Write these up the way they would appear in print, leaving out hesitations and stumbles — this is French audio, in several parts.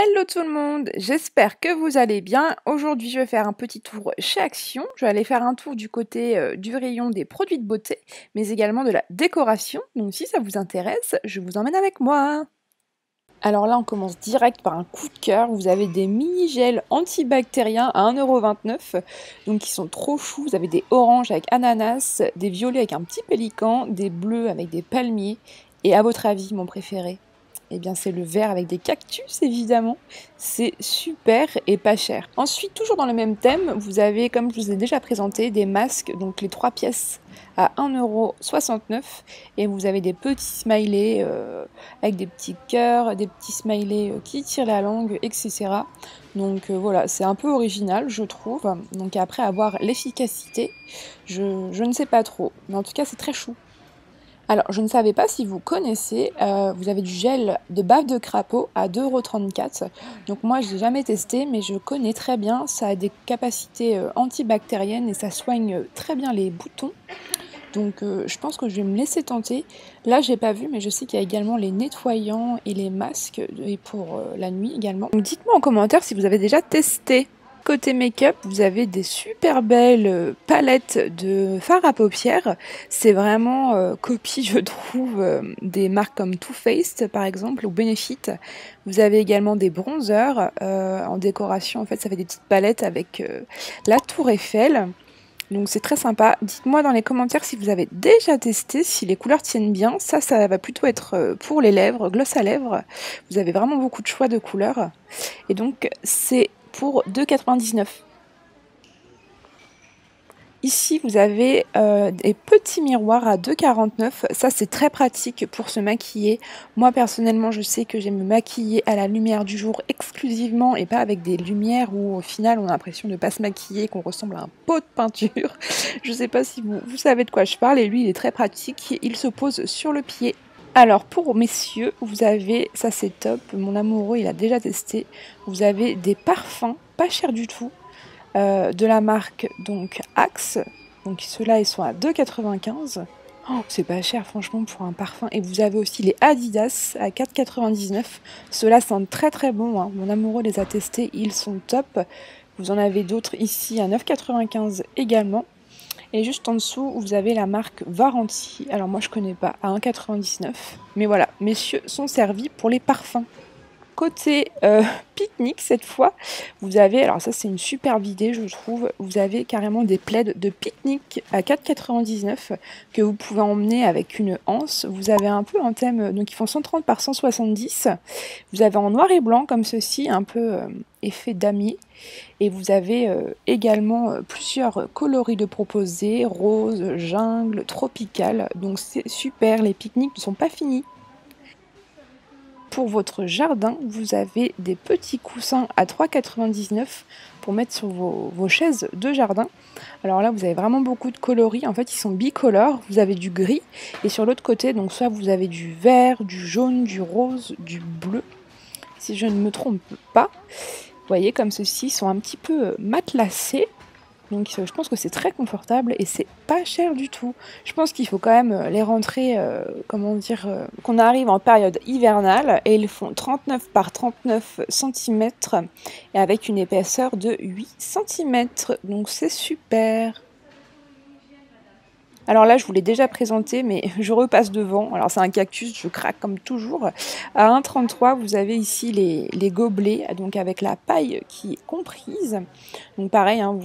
Hello tout le monde, j'espère que vous allez bien. Aujourd'hui, je vais faire un petit tour chez Action. Je vais aller faire un tour du côté du rayon des produits de beauté, mais également de la décoration. Donc si ça vous intéresse, je vous emmène avec moi. Alors là, on commence direct par un coup de cœur. Vous avez des mini-gels antibactériens à 1,29 €. Donc ils sont trop choux. Vous avez des oranges avec ananas, des violets avec un petit pélican, des bleus avec des palmiers. Et à votre avis, mon préféré? Eh bien, c'est le vert avec des cactus, évidemment. C'est super et pas cher. Ensuite, toujours dans le même thème, vous avez, comme je vous ai déjà présenté, des masques, donc les 3 pièces à 1,69 €. Et vous avez des petits smileys avec des petits cœurs, des petits smileys qui tirent la langue, etc. Donc voilà, c'est un peu original, je trouve. Donc après, avoir l'efficacité, je ne sais pas trop. Mais en tout cas, c'est très chou. Alors, je ne savais pas si vous connaissez, vous avez du gel de bave de crapaud à 2,34 €. Donc moi, je l'ai jamais testé, mais je connais très bien. Ça a des capacités antibactériennes et ça soigne très bien les boutons. Donc je pense que je vais me laisser tenter. Là, j'ai pas vu, mais je sais qu'il y a également les nettoyants et les masques et pour la nuit également. Donc dites-moi en commentaire si vous avez déjà testé. Côté make-up, vous avez des super belles palettes de fard à paupières. C'est vraiment copie, je trouve, des marques comme Too Faced par exemple ou Benefit. Vous avez également des bronzers en décoration. En fait, ça fait des petites palettes avec la Tour Eiffel. Donc c'est très sympa. Dites-moi dans les commentaires si vous avez déjà testé, si les couleurs tiennent bien. Ça va plutôt être pour les lèvres, gloss à lèvres. Vous avez vraiment beaucoup de choix de couleurs. Et donc c'est pour 2,99 €. Ici, vous avez des petits miroirs à 2,49 €. Ça, c'est très pratique pour se maquiller. Moi, personnellement, je sais que j'aime me maquiller à la lumière du jour exclusivement et pas avec des lumières où, au final, on a l'impression de ne pas se maquiller, qu'on ressemble à un pot de peinture. Je sais pas si vous savez de quoi je parle. Et lui, il est très pratique. Il se pose sur le pied. Alors, pour messieurs, vous avez, ça c'est top, mon amoureux, il a déjà testé. Vous avez des parfums, pas chers du tout. De la marque donc Axe, donc ceux-là ils sont à 2,95 €. Oh, c'est pas cher franchement pour un parfum. Et vous avez aussi les Adidas à 4,99 €. Ceux-là sentent très très bon, hein. Mon amoureux les a testés, ils sont top. Vous en avez d'autres ici à 9,95 € également. Et juste en dessous, vous avez la marque Varanti. Alors moi je connais pas, à 1,99 €. Mais voilà, messieurs sont servis pour les parfums. Côté pique-nique cette fois, vous avez, alors ça c'est une superbe idée je trouve, vous avez carrément des plaids de pique-nique à 4,99 € que vous pouvez emmener avec une anse. Vous avez un peu un thème, donc ils font 130 par 170. Vous avez en noir et blanc comme ceci, un peu effet damier. Et vous avez également plusieurs coloris de proposés, rose, jungle, tropical. Donc c'est super, les pique-niques ne sont pas finis. Pour votre jardin, vous avez des petits coussins à 3,99 € pour mettre sur vos chaises de jardin. Alors là, vous avez vraiment beaucoup de coloris. En fait, ils sont bicolores. Vous avez du gris. Et sur l'autre côté, donc soit vous avez du vert, du jaune, du rose, du bleu. Si je ne me trompe pas. Vous voyez, comme ceci, ils sont un petit peu matelassés. Donc je pense que c'est très confortable et c'est pas cher du tout. Je pense qu'il faut quand même les rentrer, comment dire, qu'on arrive en période hivernale et ils font 39 par 39 cm et avec une épaisseur de 8 cm. Donc c'est super. Alors là, je vous l'ai déjà présenté, mais je repasse devant. Alors c'est un cactus, je craque comme toujours. À 1,33 €, vous avez ici les gobelets, donc avec la paille qui est comprise. Donc pareil, hein,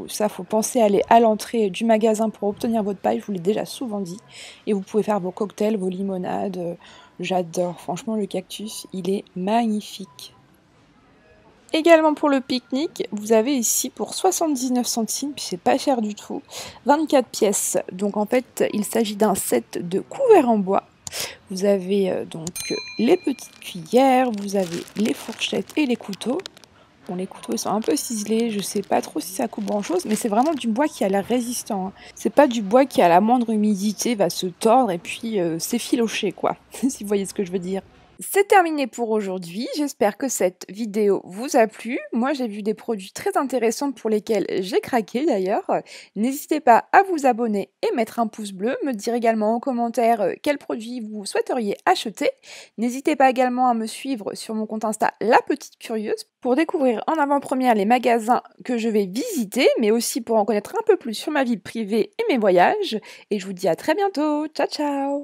ça faut penser à aller à l'entrée du magasin pour obtenir votre paille, je vous l'ai déjà souvent dit. Et vous pouvez faire vos cocktails, vos limonades. J'adore, franchement le cactus, il est magnifique. Également pour le pique-nique, vous avez ici pour 79 centimes, puis c'est pas cher du tout, 24 pièces. Donc en fait, il s'agit d'un set de couverts en bois. Vous avez donc les petites cuillères, vous avez les fourchettes et les couteaux. Bon, les couteaux ils sont un peu ciselés, je sais pas trop si ça coupe grand chose, mais c'est vraiment du bois qui a l'air résistant, hein. C'est pas du bois qui à la moindre humidité va se tordre et puis s'effilocher quoi, si vous voyez ce que je veux dire. C'est terminé pour aujourd'hui. J'espère que cette vidéo vous a plu. Moi, j'ai vu des produits très intéressants pour lesquels j'ai craqué d'ailleurs. N'hésitez pas à vous abonner et mettre un pouce bleu, me dire également en commentaire quels produits vous souhaiteriez acheter. N'hésitez pas également à me suivre sur mon compte Insta La Petite Curieuse pour découvrir en avant-première les magasins que je vais visiter, mais aussi pour en connaître un peu plus sur ma vie privée et mes voyages. Et je vous dis à très bientôt. Ciao ciao!